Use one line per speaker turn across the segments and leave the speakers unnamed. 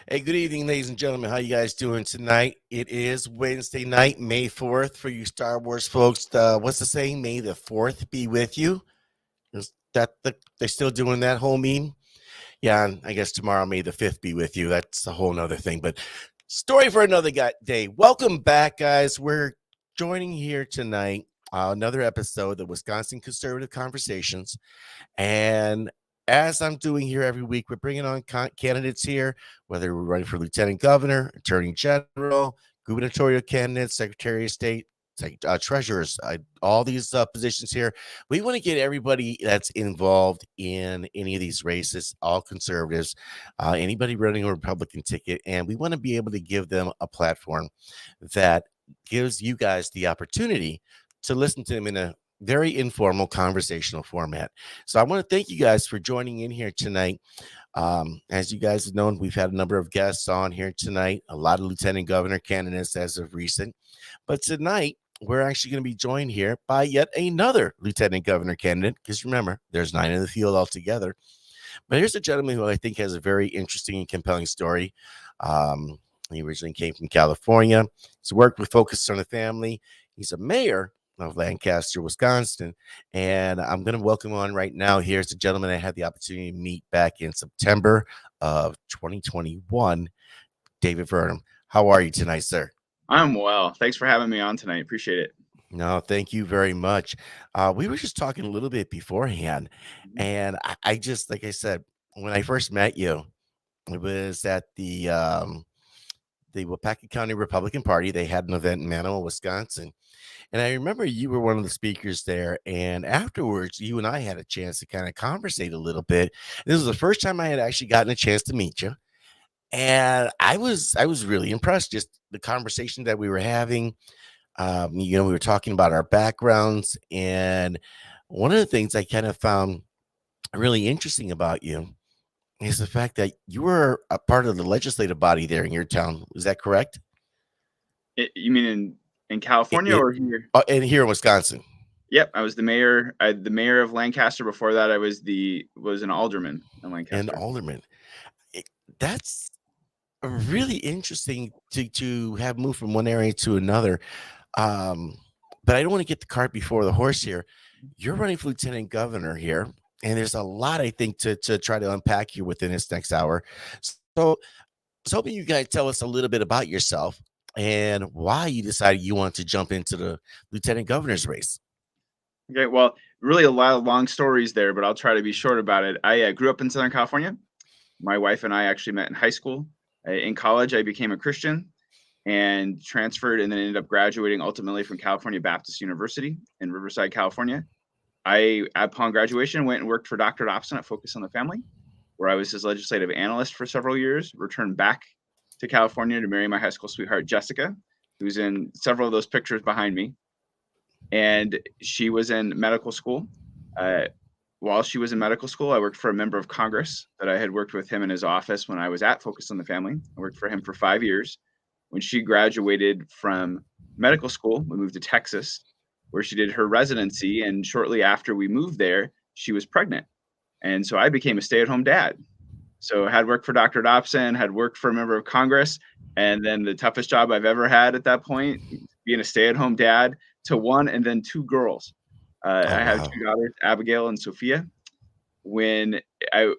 Hey, good evening, ladies and gentlemen. How you guys doing tonight? It is Wednesday night, May 4th, for you Star Wars folks. What's the saying? May the 4th be with you. Is they're still doing that whole meme? Yeah, and I guess tomorrow, May the 5th be with you. That's a whole nother thing. But story for another day. Welcome back, guys. We're joining here tonight. Another episode of Wisconsin Conservative Conversations. And as I'm doing here every week, we're bringing on candidates here, whether we're running for lieutenant governor, attorney general, gubernatorial candidates, secretary of state, treasurers, all these positions here. We want to get everybody that's involved in any of these races, all conservatives, anybody running a Republican ticket, and we want to be able to give them a platform that gives you guys the opportunity to listen to them in a very informal conversational format. So I want to thank you guys for joining in here tonight. As you guys have known, we've had a number of guests on here tonight, a lot of lieutenant governor candidates as of recent. But tonight, we're actually going to be joined here by yet another lieutenant governor candidate, because remember, there's 9 in the field altogether. But here's a gentleman who I think has a very interesting and compelling story. He originally came from California. He's worked with Focus on the Family. He's a mayor of Lancaster, Wisconsin. And I'm going to welcome on right now. Here's a gentleman I had the opportunity to meet back in September of 2021, David Varnam. How are you tonight, sir?
I'm well. Thanks for having me on tonight. Appreciate it.
No, thank you very much. We were just talking a little bit beforehand.
Mhm.
And I just, like I said, when I first met you, it was at the Wapaka County Republican Party. They had an event in Manawa, Wisconsin. And I remember you were one of the speakers there. And afterwards, you and I had a chance to kind of conversate a little bit. This was the first time I had actually gotten a chance to meet you. And I was really impressed, just the conversation that we were having. We were talking about our backgrounds. And one of the things I kind of found really interesting about you is the fact that you were a part of the legislative body there in your town. Is that correct?
You mean in
It,
California
it,
or here?
and here in Wisconsin.
Yep, I was the mayor. The mayor of Lancaster. Before that, I was an alderman in
And
Lancaster.
alderman. It, that's really interesting to have moved from one area to another. Um, but I don't want to get the cart before the horse here. You're running for lieutenant governor here, and there's a lot I think to try to unpack here within this next hour. So I was hoping you guys tell us a little bit about yourself and why you decided you want to jump into the lieutenant governor's race.
Okay, well, really a lot of long stories there, but I'll try to be short about it. I grew up in Southern California. My wife and I actually met in high school. In college, I became a Christian and transferred, and then ended up graduating ultimately from California Baptist University in Riverside, California. Upon graduation, went and worked for Dr. Dobson at Focus on the Family, where I was his legislative analyst for several years, returned back to California to marry my high school sweetheart, Jessica, who's in several of those pictures behind me. And she was in medical school. Uh, while she was in medical school, I worked for a member of Congress that I had worked with him in his office when I was at Focus on the Family. I worked for him for 5 years. When she graduated from medical school, we moved to Texas, where she did her residency. And shortly after we moved there, she was pregnant. And so I became a stay at home dad. So I had worked for Dr. Dobson, had worked for a member of Congress, and then the toughest job I've ever had at that point, being a stay-at-home dad to one and then two girls.
Oh,
I have
wow.
two daughters, Abigail and Sophia. When I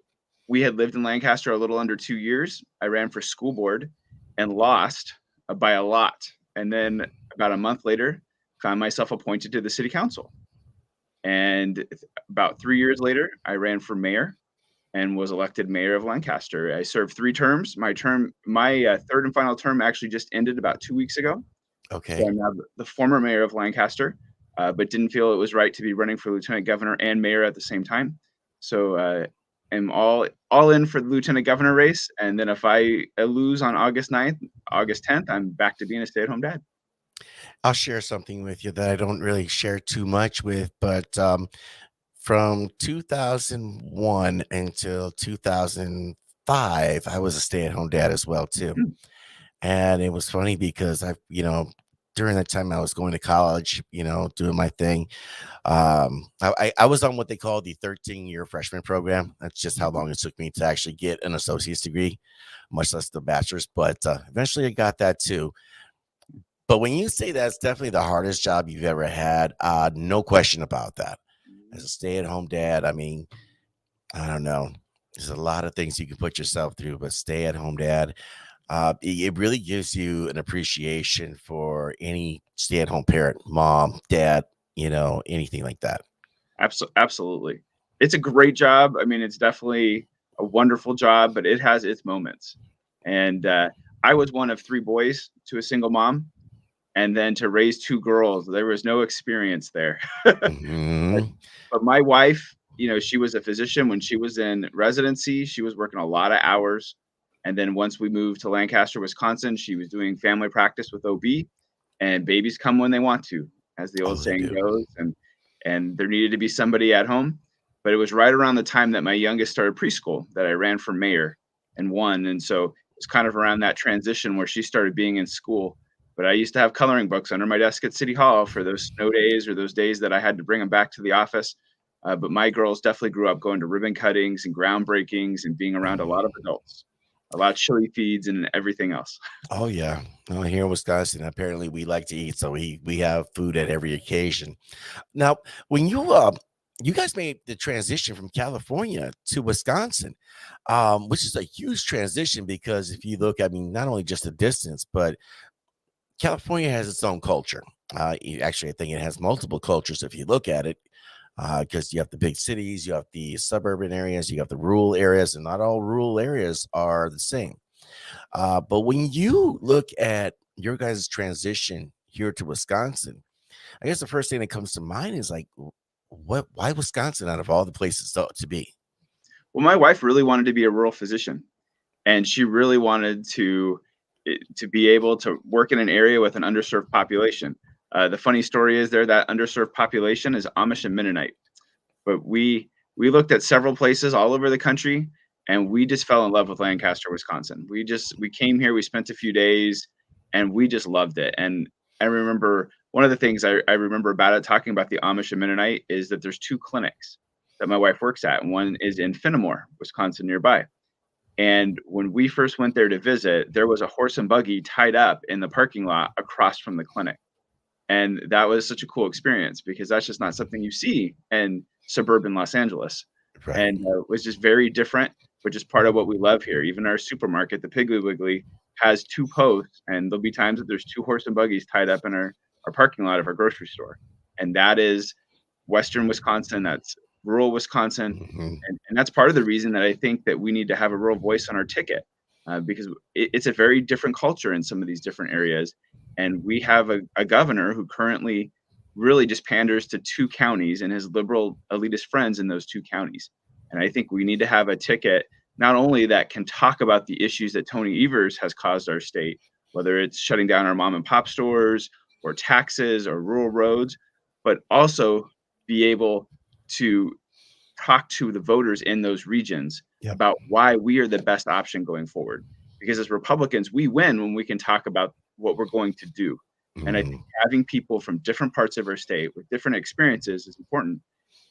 we had lived in Lancaster a little under 2 years, I ran for school board and lost by a lot. And then about a month later, found myself appointed to the city council. And about 3 years later, I ran for mayor and was elected mayor of Lancaster. I served 3 terms. My third and final term actually just ended about 2 weeks ago. So
Okay.
I'm now the former mayor of Lancaster, but didn't feel it was right to be running for lieutenant governor and mayor at the same time. So I'm all in for the lieutenant governor race. And then if I lose on August 9th, August 10th, I'm back to being a stay-at-home dad.
I'll share something with you that I don't really share too much with, but from 2001 until 2005, I was a stay-at-home dad as well too.
Hmm.
And it was funny because I during that time I was going to college, doing my thing. I was on what they call the 13-year freshman program. That's just how
Mhm.
long it took me to actually get an associate's degree, much less the bachelor's. But eventually I got that too. But when you say that's definitely the hardest job you've ever had, no question about that. As a stay-at-home dad, I mean, I don't know. There's a lot of things you can put yourself through, but stay-at-home dad, it really gives you an appreciation for any stay-at-home parent, mom, dad, anything like that.
Absolutely. It's a great job. I mean, it's definitely a wonderful job, but it has its moments. And I was one of 3 boys to a single mom, and then to raise 2 girls, there was no experience there. But
Mhm.
but my wife, she was a physician when she was in residency. She was working a lot of hours, and then once we moved to Lancaster, Wisconsin, she was doing family practice with OB, and babies come when they want to, as the old
Oh, they
saying
do.
goes, and there needed to be somebody at home. But it was right around the time that my youngest started preschool that I ran for mayor and won, and so it's kind of around that transition where she started being in school. But I used to have coloring books under my desk at City Hall for those snow days or those days that I had to bring them back to the office. But my girls definitely grew up going to ribbon cuttings and groundbreakings and being around a lot of
Mhm.
adults, a lot of chili feeds and everything else.
Oh, yeah. No, here in Wisconsin, apparently we like to eat, so we have food at every occasion. Now, when you guys made the transition from California to Wisconsin, which is a huge transition because if you look, I mean, not only just the distance, but California has its own culture. Actually, I think it has multiple cultures if you look at it, because you have the big cities, you have the suburban areas, you have the rural areas, and not all rural areas are the same. But when you look at your guys' transition here to Wisconsin, I guess the first thing that comes to mind is like, why Wisconsin out of all the places to be?
Well, my wife really wanted to be a rural physician, and she really wanted to be able to work in an area with an underserved population. The funny story is there that underserved population is Amish and Mennonite. But we looked at several places all over the country, and we just fell in love with Lancaster, Wisconsin. We came here, we spent a few days, and we just loved it. And I remember one of the things I remember about it, talking about the Amish and Mennonite, is that there's 2 clinics that my wife works at, and one is in Fenimore, Wisconsin, nearby. And when we first went there to visit, there was a horse and buggy tied up in the parking lot across from the clinic. And that was such a cool experience because that's just not something you see in suburban Los Angeles.
Right.
And it was just very different, but just part of what we love here. Even our supermarket, the Piggly Wiggly, has 2 posts, and there'll be times that there's 2 horse and buggies tied up in our parking lot of our grocery store. And that is Western Wisconsin, that's rural Wisconsin.
Mhm.
And that's part of the reason that I think that we need to have a rural voice on our ticket, because it's a very different culture in some of these different areas. And we have a governor who currently really just panders to 2 counties and his liberal elitist friends in those 2 counties. And I think we need to have a ticket not only that can talk about the issues that Tony Evers has caused our state, whether it's shutting down our mom and pop stores or taxes or rural roads, but also be able to talk to the voters in those regions
Yep.
about why we are the best option going forward. Because as Republicans, we win when we can talk about what we're going to do. And I think
Mhm.
having people from different parts of our state with different experiences is important.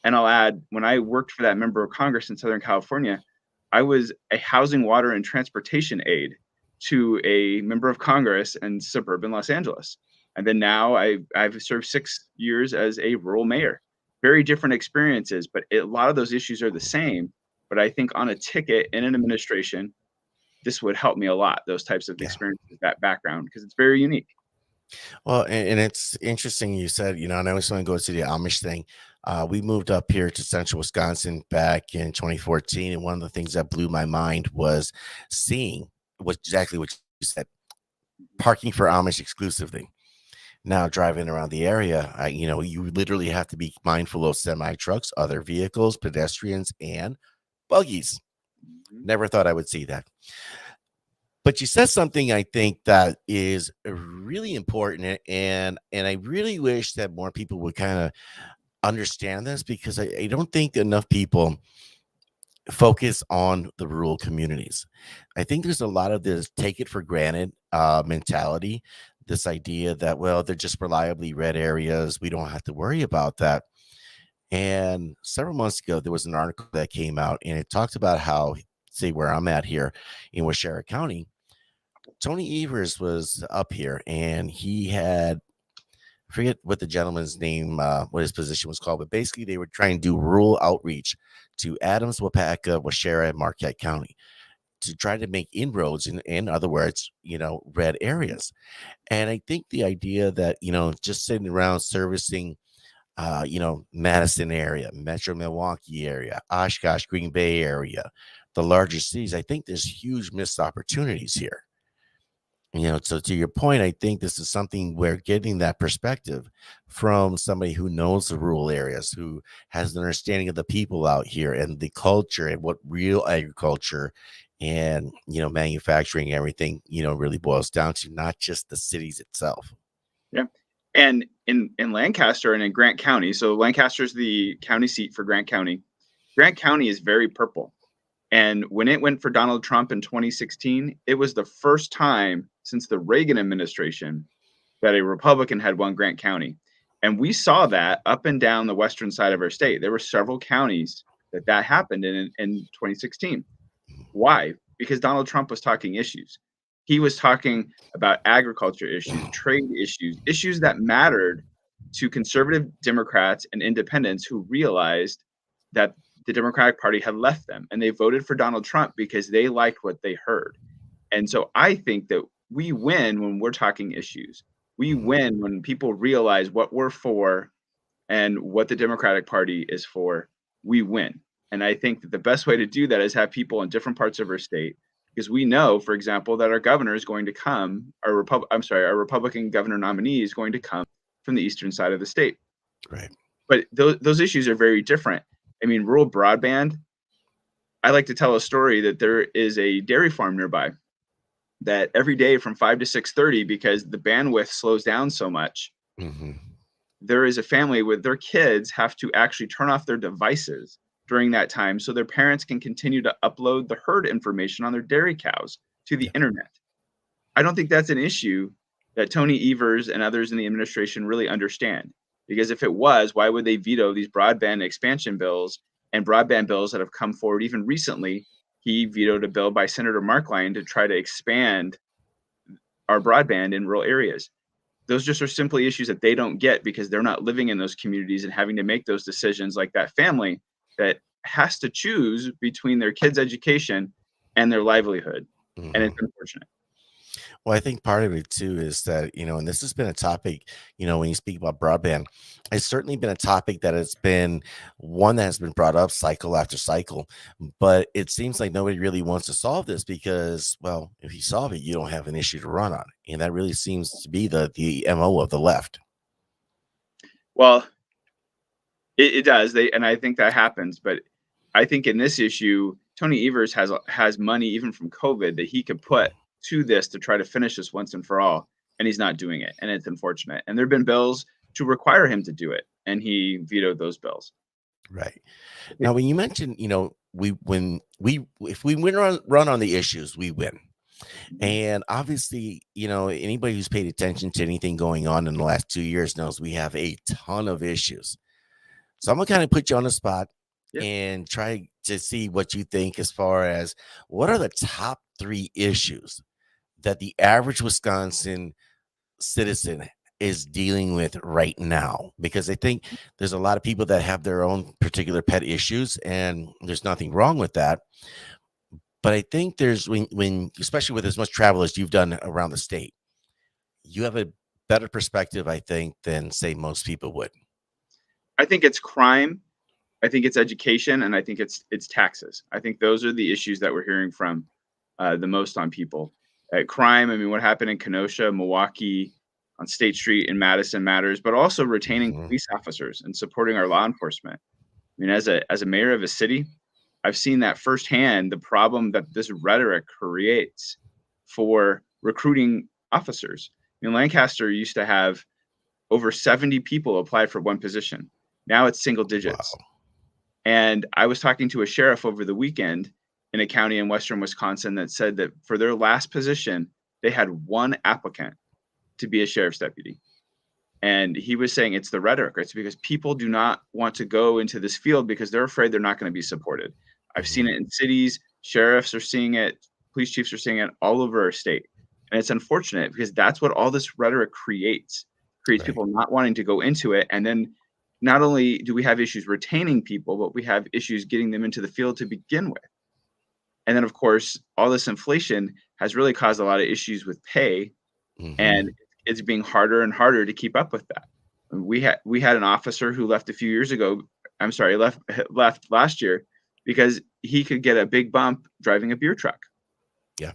And I'll add, when I worked for that member of Congress in Southern California, I was a housing, water, and transportation aide to a member of Congress in suburban Los Angeles. And then now I've served 6 years as a rural mayor. Very different experiences, but a lot of those issues are the same. But I think on a ticket in an administration, this would help me a lot, those types of
Yeah.
experiences, that background, because it's very unique.
Well, and it's interesting you said, and I always want to go to the Amish thing. We moved up here to central Wisconsin back in 2014. And one of the things that blew my mind was seeing exactly what you said, parking for Amish exclusively. Now driving around the area, you literally have to be mindful of semi trucks, other vehicles, pedestrians, and buggies.
Mhm.
Never thought I would see that. But you said something I think that is really important, and I really wish that more people would kind of understand this because I don't think enough people focus on the rural communities. I think there's a lot of this take it for granted mentality this idea that, well, they're just reliably red areas. We don't have to worry about that. And several months ago, there was an article that came out and it talked about how, say, where I'm at here in Washara County, Tony Evers was up here and he had, I forget what the gentleman's name, what his position was called, but basically they were trying to do rural outreach to Adams, Wapaka, Washara, and Marquette County to try to make inroads in other words, red areas. And I think the idea that, just sitting around servicing, Madison area, Metro Milwaukee area, Oshkosh, Green Bay area, the larger cities, I think there's huge missed opportunities here. So to your point, I think this is something where getting that perspective from somebody who knows the rural areas, who has an understanding of the people out here and the culture and what real agriculture and, manufacturing, everything, really boils down to, not just the cities itself.
Yeah. And in Lancaster and in Grant County, so Lancaster is the county seat for Grant County. Grant County is very purple. And when it went for Donald Trump in 2016, it was the first time since the Reagan administration that a Republican had won Grant County. And we saw that up and down the western side of our state. There were several counties that happened in 2016. Why? Because Donald Trump was talking issues. He was talking about agriculture issues, trade issues, issues that mattered to conservative Democrats and independents who realized that the Democratic Party had left them, and they voted for Donald Trump because they liked what they heard. And so I think that we win when we're talking issues. We win when people realize what we're for and what the Democratic Party is for. We win. And I think that the best way to do that is have people in different parts of our state, because we know, for example, that our governor is going to come, our Republican governor nominee is going to come from the eastern side of the state.
Right.
But those issues are very different. I mean, rural broadband, I like to tell a story that there is a dairy farm nearby that every day from 5 to 6:30, because the bandwidth slows down so much, there is a family with their kids have to actually turn off their devices during that time so their parents can continue to upload the herd information on their dairy cows to the internet. I don't think that's an issue that Tony Evers and others in the administration really understand. Because if it was, why would they veto these broadband expansion bills and broadband bills that have come forward even recently? He vetoed a bill by Senator Markline to try to expand our broadband in rural areas. Those just are simply issues that they don't get because they're not living in those communities and having to make those decisions, like that family that has to choose between their kids' education and their livelihood. And it's unfortunate.
Well, I think part of it too is that, and this has been a topic, when you speak about broadband, it's certainly been a topic that has been one that has been brought up cycle after cycle, but it seems like nobody really wants to solve this because, well, if you solve it, you don't have an issue to run on. And that really seems to be the MO of the left.
Well, it does. And I think that happens, but I think in this issue, Tony Evers has money even from COVID that he could put to this to try to finish this once and for all, and he's not doing it, and it's unfortunate. And there have been bills to require him to do it, and he vetoed those bills.
Right. Now, when you mentioned, if we run on the issues, we win. And obviously, anybody who's paid attention to anything going on in the last 2 years knows we have a ton of issues. So I'm gonna kind of put you on the spot and try to see what you think as far as what are the top 3 issues that the average Wisconsin citizen is dealing with right now, because I think there's a lot of people that have their own particular pet issues, and there's nothing wrong with that. But I think there's when especially with as much travel as you've done around the state, you have a better perspective, I think, than say most people would.
I think it's crime, I think it's education, and I think it's taxes. I think those are the issues that we're hearing from the most on people. Crime, I mean, what happened in Kenosha, Milwaukee, on State Street in Madison matters, but also retaining police officers and supporting our law enforcement. I mean, as a mayor of a city, I've seen that firsthand, the problem that this rhetoric creates for recruiting officers. In Lancaster, used to have over 70 people apply for one position. Now it's single digits.
Wow.
And I was talking to a sheriff over the weekend in a county in western Wisconsin that said that for their last position, they had one applicant to be a sheriff's deputy. And he was saying it's the rhetoric. It's because people do not want to go into this field because they're afraid they're not going to be supported. I've seen
Mhm.
it in cities, sheriffs are seeing it, police chiefs are seeing it all over our state. And it's unfortunate because that's what all this rhetoric creates
Right.
people not wanting to go into it. And then not only do we have issues retaining people, but we have issues getting them into the field to begin with. And then, of course, all this inflation has really caused a lot of issues with pay, and
Mhm.
it's being harder and harder to keep up with that. We had an officer who left a few years ago. I'm sorry, left last year because he could get a big bump driving a beer truck,
Yeah.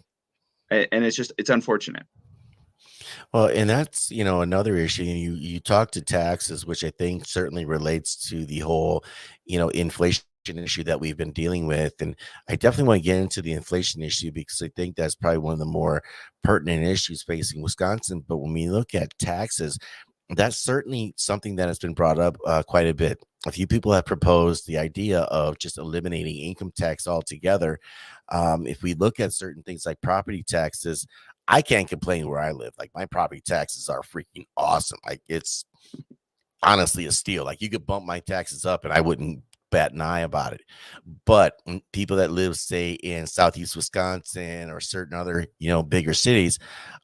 and it's unfortunate.
Well, and that's, another issue. You talk to taxes, which I think certainly relates to the whole, inflation issue that we've been dealing with. And I definitely want to get into the inflation issue because I think that's probably one of the more pertinent issues facing Wisconsin. But when we look at taxes, that's certainly something that has been brought up quite a bit. A few people have proposed the idea of just eliminating income tax altogether. If we look at certain things like property taxes, I can't complain where I live. Like my property taxes are freaking awesome. Like it's honestly a steal. Like you could bump my taxes up and I wouldn't bat an eye about it. But people that live, say, in Southeast Wisconsin or certain other, bigger cities,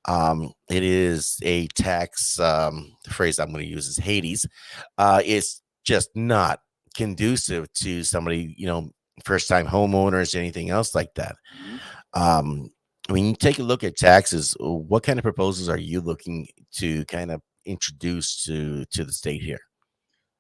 it is a tax. The phrase I'm going to use is Hades. It's just not conducive to somebody, first time homeowners, anything else like that.
Mhm.
Um, when you take a look at taxes, what kind of proposals are you looking to kind of introduce to the state here?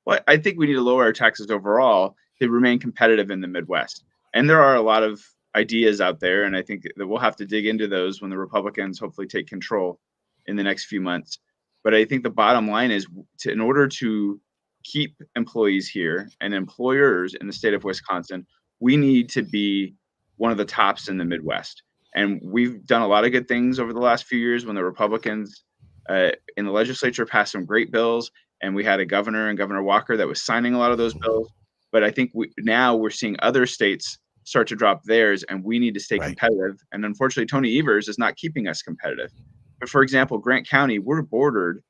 Well, I think we need to lower our taxes overall to remain competitive in the Midwest. And there are a lot of ideas out there, and I think that we'll have to dig into those when the Republicans hopefully take control in the next few months. But I think the bottom line is in order to keep employees here and employers in the state of Wisconsin, we need to be one of the tops in the Midwest. And we've done a lot of good things over the last few years when the Republicans in the legislature passed some great bills, and we had a governor and Governor Walker that was signing a lot of those
Mhm.
bills. But I think now we're seeing other states start to drop theirs, and we need to stay
Right.
competitive. And unfortunately, Tony Evers is not keeping us competitive. But for example, Grant County, we're bordered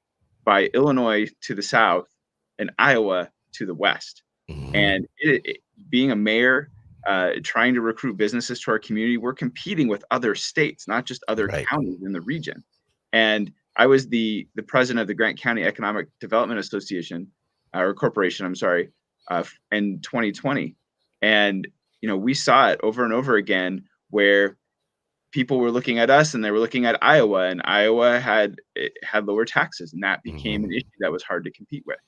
by Illinois to the south and Iowa to the west.
Mhm.
And being a mayor, trying to recruit businesses to our community, we're competing with other states, not just other
Right.
counties in the region. And I was the president of the Grant County Economic Development Association or Corporation, I'm sorry, in 2020, and we saw it over and over again where people were looking at us and they were looking at Iowa, and Iowa had lower taxes, and that became an
Mhm.
issue that was hard to compete with.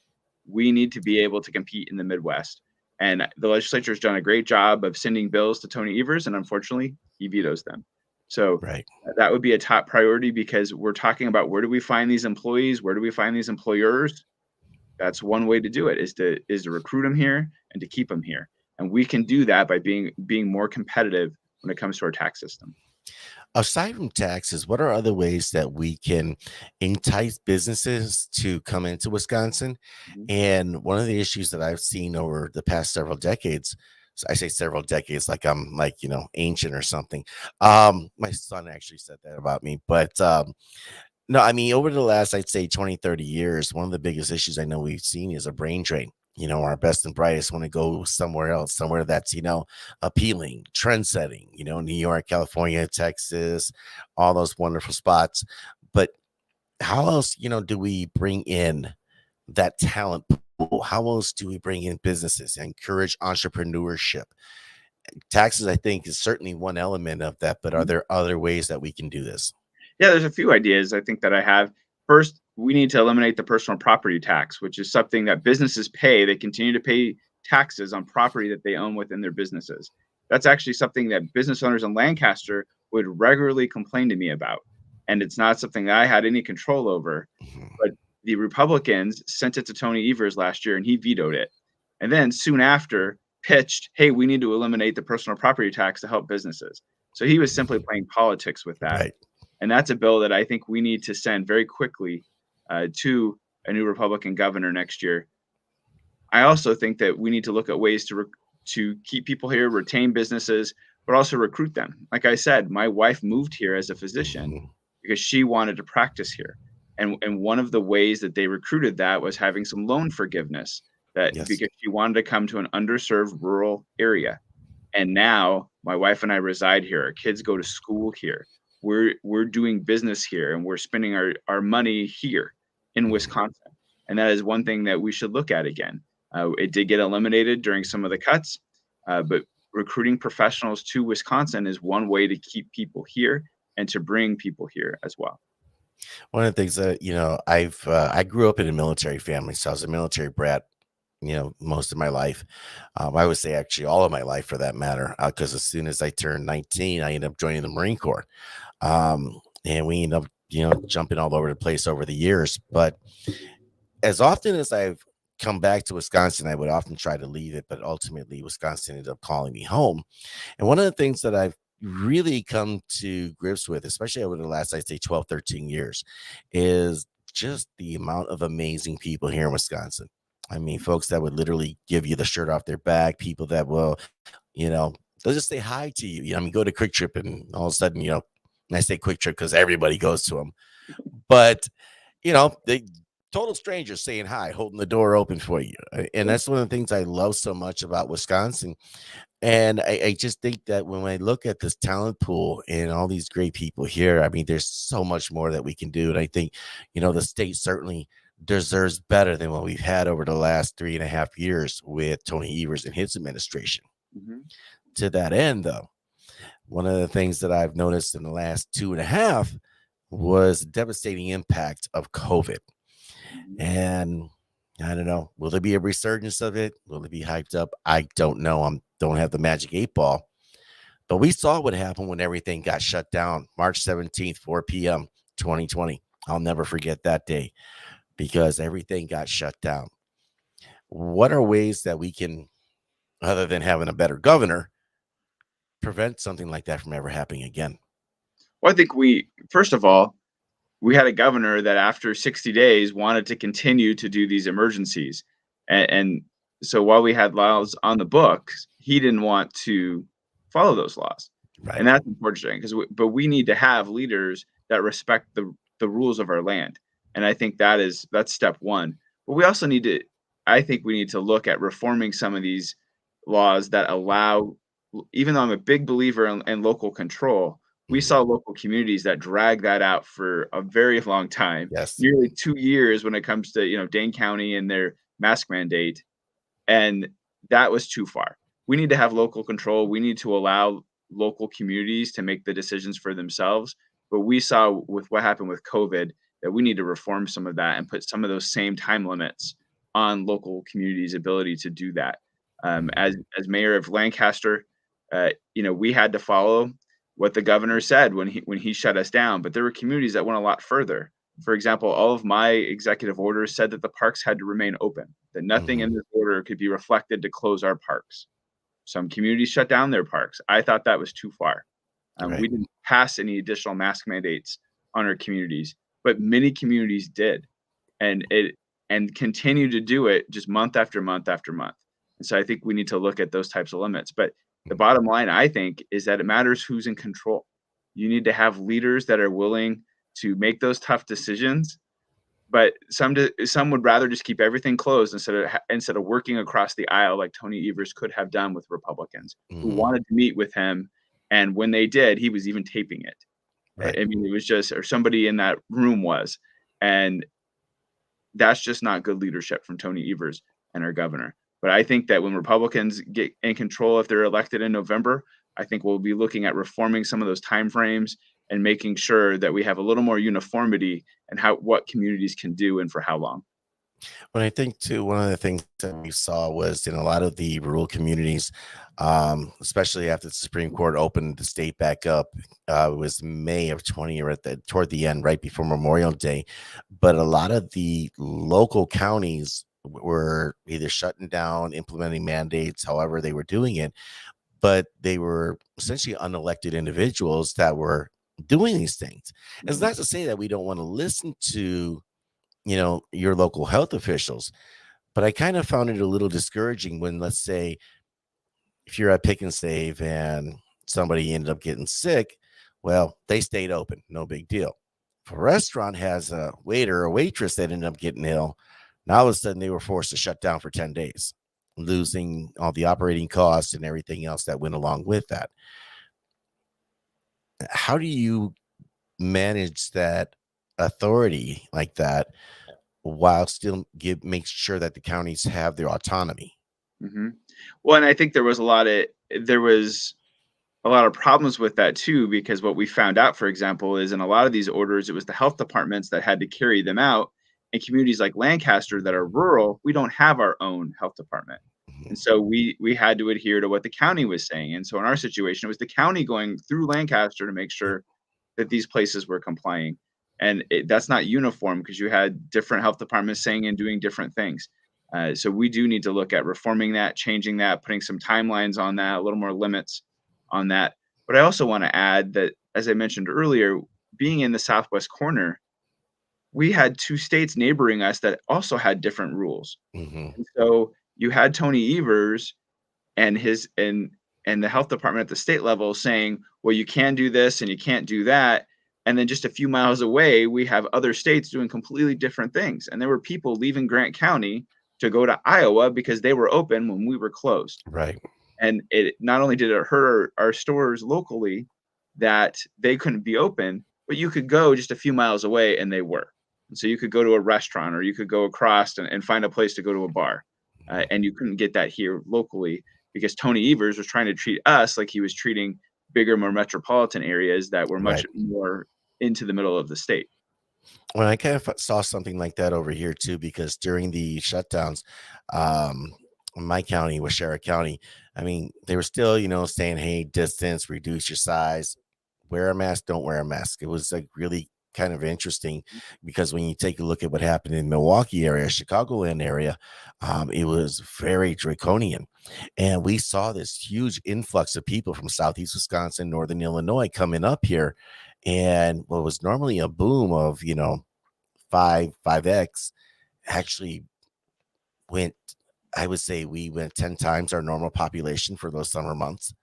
We need to be able to compete in the Midwest, and the legislature has done a great job of sending bills to Tony Evers, and unfortunately, he vetoes them. So
Right.
that would be a top priority because we're talking about where do we find these employees, where do we find these employers. That's one way to do it is to recruit them here and to keep them here, and we can do that by being more competitive when it comes to our tax system.
Aside from taxes, what are other ways that we can entice businesses to come into Wisconsin?
Mhm.
And one of the issues that I've seen over the past several decades, so I say several decades like I'm like, ancient or something. My son actually said that about me, but no, I mean, over the last, I'd say 20, 30 years, one of the biggest issues I know we've seen is a brain drain. Our best and brightest want to go somewhere else, somewhere that's, appealing, trend setting, New York, California, Texas, all those wonderful spots. But how else, do we bring in that talent pool? How else do we bring in businesses, encourage entrepreneurship? Taxes, I think, is certainly one element of that. But are
Mhm.
there other ways that we can do this?
Yeah, there's a few ideas I think that I have. First, we need to eliminate the personal property tax, which is something that businesses pay. They continue to pay taxes on property that they own within their businesses. That's actually something that business owners in Lancaster would regularly complain to me about. And it's not something that I had any control over.
Mhm.
But the Republicans sent it to Tony Evers last year and he vetoed it. And then soon after pitched, hey, we need to eliminate the personal property tax to help businesses. So he was simply
Mhm.
playing politics with that.
Right.
And that's a bill that I think we need to send very quickly to a new Republican governor next year. I also think that we need to look at ways to keep people here, retain businesses, but also recruit them. Like I said, my wife moved here as a physician
Mhm.
because she wanted to practice here. And one of the ways that they recruited that was having some loan forgiveness, that
Yes.
because she wanted to come to an underserved rural area. And now my wife and I reside here. Our kids go to school here. We're doing business here, and we're spending our money here in
Mhm.
Wisconsin. And that is one thing that we should look at again. It did get eliminated during some of the cuts, but recruiting professionals to Wisconsin is one way to keep people here and to bring people here as well.
One of the things that, I grew up in a military family, so I was a military brat, most of my life. I would say actually all of my life for that matter, because as soon as I turned 19, I ended up joining the Marine Corps. And we ended up, jumping all over the place over the years. But as often as I've come back to Wisconsin, I would often try to leave it, but ultimately Wisconsin ended up calling me home. And one of the things that I've really come to grips with, especially over the last, I'd say 12, 13 years, is just the amount of amazing people here in Wisconsin. I mean, folks that would literally give you the shirt off their back, people that will, you know, they'll just say hi to you. I mean, go to Quick Trip and all of a sudden, and I say Quick Trip because everybody goes to them. But they total strangers saying hi, holding the door open for you. And that's one of the things I love so much about Wisconsin. And I just think that when I look at this talent pool and all these great people here, I mean, there's so much more that we can do. And I think, the state certainly deserves better than what we've had over the last 3.5 years with Tony Evers and his administration.
Mhm,
To that end, though, one of the things that I've noticed in the last 2.5 was the devastating impact of COVID.
mhm.
And I don't know, will there be a resurgence of it? Will it be hyped up? I don't know. I don't have the magic 8 ball. But we saw what happened when everything got shut down March 17th, 4 p.m., 2020. I'll never forget that day because everything got shut down. What are ways that we can, other than having a better governor, prevent something like that from ever happening again?
Well, I think first of all, we had a governor that after 60 days wanted to continue to do these emergencies. And so while we had laws on the books, he didn't want to follow those laws.
Right.
And that's unfortunate because but we need to have leaders that respect the rules of our land. And I think that's step one. But we also need to I think we need to look at reforming some of these laws that allow, even though I'm a big believer in local control, we
Mhm.
saw local communities that drag that out for a very long time,
Yes.
nearly 2 years when it comes to, Dane County and their mask mandate, and that was too far. We need to have local control. We need to allow local communities to make the decisions for themselves. But we saw with what happened with COVID that we need to reform some of that and put some of those same time limits on local communities' ability to do that. As mayor of Lancaster, we had to follow what the governor said when he shut us down. But there were communities that went a lot further. For example, all of my executive orders said that the parks had to remain open, that nothing
Mhm.
in this order could be reflected to close our parks. Some communities shut down their parks. I thought that was too far. We
Right.
didn't pass any additional mask mandates on our communities, but many communities did, and it and continue to do it just month after month after month. And so I think we need to look at those types of limits. But the
Mhm.
bottom line, I think, is that it matters who's in control. You need to have leaders that are willing to make those tough decisions, but some would rather just keep everything closed instead of working across the aisle like Tony Evers could have done with Republicans who
Mhm.
wanted to meet with him, and when they did, he was even taping it.
Right.
I mean, it was just or somebody in that room was, and that's just not good leadership from Tony Evers and our governor. But I think that when Republicans get in control, if they're elected in November, I think we'll be looking at reforming some of those timeframes and making sure that we have a little more uniformity in what communities can do and for how long.
But I think too, one of the things that we saw was in a lot of the rural communities, especially after the Supreme Court opened the state back up, it was May of 20 or toward the end, right before Memorial Day. But a lot of the local counties were either shutting down, implementing mandates, however they were doing it, but they were essentially unelected individuals that were doing these things. It's
Mhm.
not to say that we don't want to listen to your local health officials. But I kind of found it a little discouraging when, let's say, if you're at Pick and Save and somebody ended up getting sick, well, they stayed open, no big deal. If a restaurant has a waiter or waitress that ended up getting ill, now all of a sudden they were forced to shut down for 10 days, losing all the operating costs and everything else that went along with that. How do you manage that authority like that while still make sure that the counties have their autonomy?
Hmm. Well, and I think there was a lot of problems with that too, because what we found out, for example, is in a lot of these orders, it was the health departments that had to carry them out. In communities like Lancaster that are rural, we don't have our own health department.
Mhm.
And so we had to adhere to what the county was saying. And so in our situation, it was the county going through Lancaster to make sure that these places were complying. And that's not uniform because you had different health departments saying and doing different things. So we do need to look at reforming that, changing that, putting some timelines on that, a little more limits on that. But I also want to add that, as I mentioned earlier, being in the southwest corner, we had two states neighboring us that also had different rules.
Mhm.
And so you had Tony Evers and his and the health department at the state level saying, well, you can do this and you can't do that. And then just a few miles away, we have other states doing completely different things. And there were people leaving Grant County to go to Iowa because they were open when we were closed.
Right.
And it not only did it hurt our stores locally that they couldn't be open, but you could go just a few miles away and they were. And so you could go to a restaurant or you could go across and find a place to go to a bar. And you couldn't get that here locally because Tony Evers was trying to treat us like he was treating bigger, more metropolitan areas that were much
Right.
more into the middle of the state.
Well, I kind of saw something like that over here too, because during the shutdowns, um, in my county, Washara County, I mean, they were still, saying, "Hey, distance, reduce your size, wear a mask, don't wear a mask." It was like really kind of interesting because when you take a look at what happened in Milwaukee area, Chicagoland area, it was very draconian, and we saw this huge influx of people from Southeast Wisconsin, Northern Illinois coming up here, and what was normally a boom of 5x actually went, I would say we went 10 times our normal population for those summer months.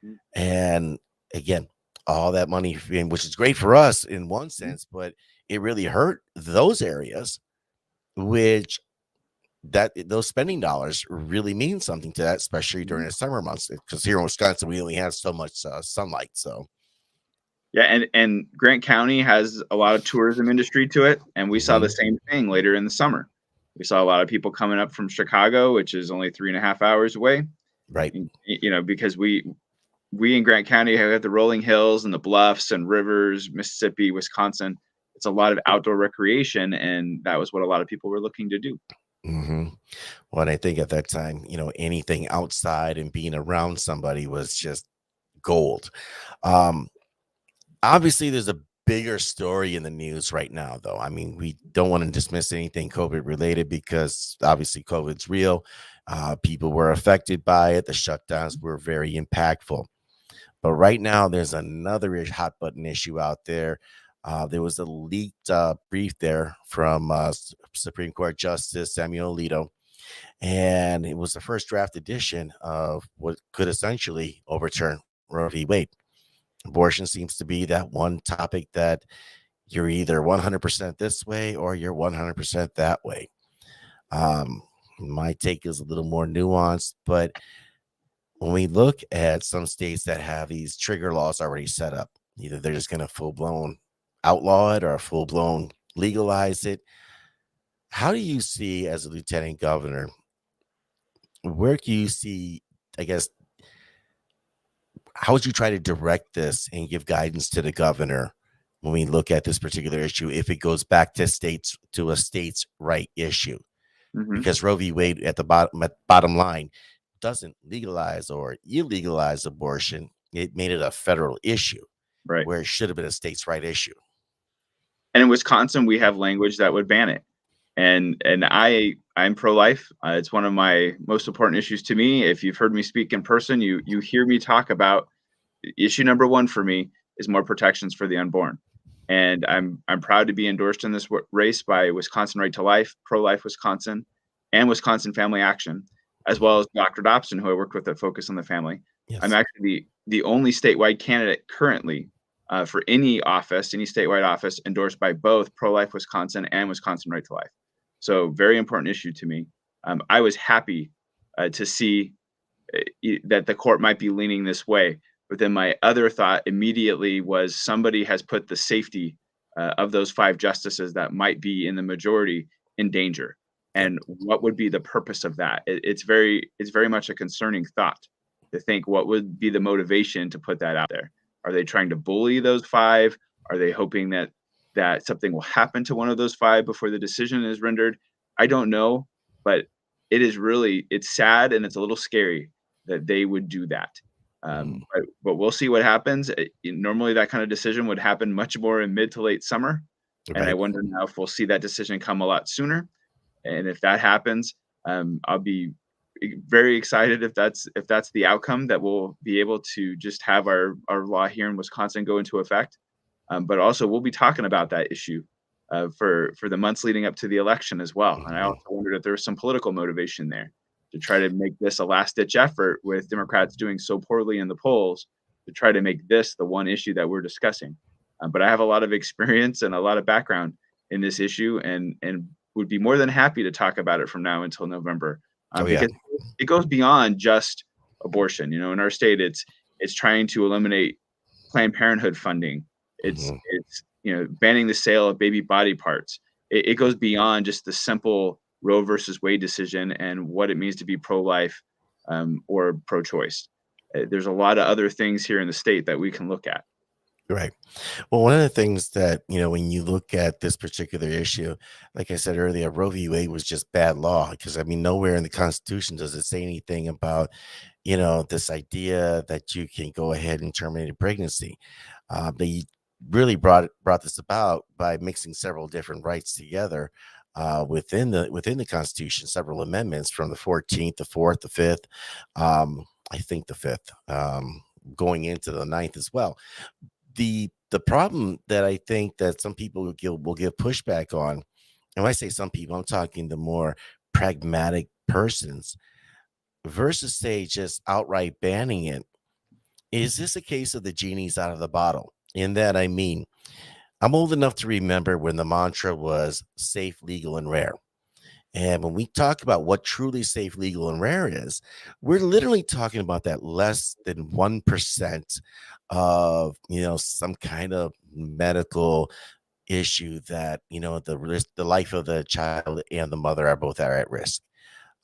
Mhm.
And again, all that money, which is great for us in one
Mhm.
sense, but it really hurt those areas, which that those spending dollars really mean something to that, especially during
Mhm.
the summer months. Because here in Wisconsin, we only have so much sunlight. So,
Yeah, and Grant County has a lot of tourism industry to it, and we saw the
mhm,
same thing later in the summer. We saw a lot of people coming up from Chicago, which is only 3.5 hours away,
right.
and, because we in Grant County have the rolling hills and the bluffs and rivers, Mississippi, Wisconsin. It's a lot of outdoor recreation, and that was what a lot of people were looking to do.
Hmm. Well, and I think at that time, anything outside and being around somebody was just gold. Um, Obviously, there's a bigger story in the news right now, though. I mean, we don't want to dismiss anything COVID related because obviously COVID's real. People were affected by it. The shutdowns were very impactful. But right now, there's another hot button issue out there. There was a leaked brief there from Supreme Court Justice Samuel Alito, and it was the first draft edition of what could essentially overturn Roe v. Wade. Abortion seems to be that one topic that you're either 100% this way or you're 100% that way. Um, my take is a little more nuanced, but when we look at some states that have these trigger laws already set up, either they're just going to full blown outlaw it or full blown legalize it. How do you see, as a lieutenant governor, where do you see, I guess, how would you try to direct this and give guidance to the governor when we look at this particular issue if it goes back to a states' right issue?
Hmm.
Because Roe v. Wade at bottom line doesn't legalize or illegalize abortion. It made it a federal issue
Right.
where it should have been a states' right issue.
And in Wisconsin, we have language that would ban it. And I'm pro-life. It's one of my most important issues to me. If you've heard me speak in person, you hear me talk about issue number one for me is more protections for the unborn. And I'm proud to be endorsed in this race by Wisconsin Right to Life, Pro-Life Wisconsin, and Wisconsin Family Action, as well
Mhm.
as Dr. Dobson, who I worked with at Focus on the Family. I'm
Yes.
actually the only statewide candidate currently for any office, any statewide office endorsed by both Pro-Life Wisconsin and Wisconsin Right to Life. So very important issue to me. I was happy to see that the court might be leaning this way. But then my other thought immediately was somebody has put the safety of those 5 justices that might be in the majority in danger.
Yep.
And what would be the purpose of that? It's very much a concerning thought to think what would be the motivation to put that out there. Are they trying to bully those 5? Are they hoping that something will happen to one of those 5 before the decision is rendered? I don't know, but it's sad and it's a little scary that they would do that. But we'll see what happens. Normally, that kind of decision would happen much more in mid to late summer, and I
Right.
wonder now if we'll see that decision come a lot sooner. And if that happens, I'll be very excited if that's the outcome, that we'll be able to just have our law here in Wisconsin go into effect. But also, we'll be talking about that issue for the months leading up to the election as well. And I
Mhm.
also wondered if there was some political motivation there to try to make this a last-ditch effort with Democrats doing so poorly in the polls to try to make this the one issue that we're discussing. But I have a lot of experience and a lot of background in this issue, and would be more than happy to talk about it from now until November,
Oh yeah.
because it goes beyond just abortion. In our state, it's trying to eliminate Planned Parenthood funding. It's
Mhm.
it's banning the sale of baby body parts. It goes beyond just the simple Roe versus Wade decision and what it means to be pro-life or pro-choice. There's a lot of other things here in the state that we can look at.
Right. Well, one of the things that, when you look at this particular issue, like I said earlier, Roe v. Wade was just bad law because, I mean, nowhere in the Constitution does it say anything about, this idea that you can go ahead and terminate a pregnancy. They really brought this about by mixing several different rights together within the Constitution, several amendments from the 14th, the 4th, the 5th, I think the 5th, going into the ninth as well. The problem that I think that some people will give pushback on, and when I say some people, I'm talking the more pragmatic persons, versus say just outright banning it. Is this a case of the genie's out of the bottle? In that I mean, I'm old enough to remember when the mantra was safe, legal, and rare. And when we talk about what truly safe, legal, and rare is, we're literally talking about that less than 1% of, some kind of medical issue that, the life of the child and the mother are both at risk.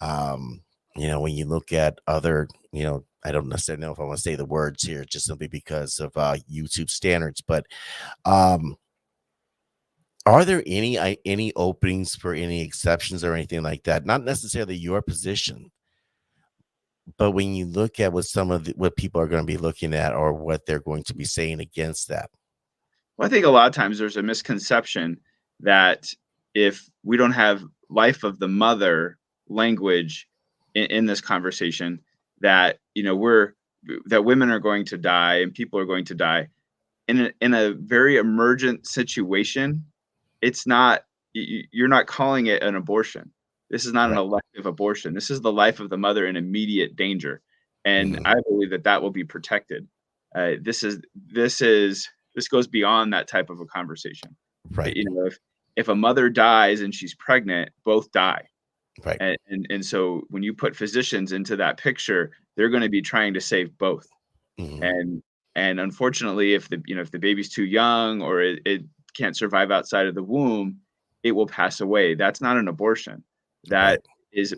Um, when you look at other, I don't necessarily know if I want to say the words here just simply because of YouTube standards, but um, are there any openings for any exceptions or anything like that? Not necessarily your position, but when you look at what people are going to be looking at or what they're going to be saying against that.
Well, I think a lot of times there's a misconception that if we don't have life of the mother language in this conversation, that that women are going to die and people are going to die in a very emergent situation. It's not you're not calling it an abortion. This is not an
Right.
elective abortion. This is the life of the mother in immediate danger, and
Mhm.
I believe that will be protected. This goes beyond that type of a conversation.
Right.
If a mother dies and she's pregnant, both die,
Right.
and so when you put physicians into that picture, they're going to be trying to save both.
Mhm.
And unfortunately, if the baby's too young or it can't survive outside of the womb, it will pass away. That's not an abortion.
Right.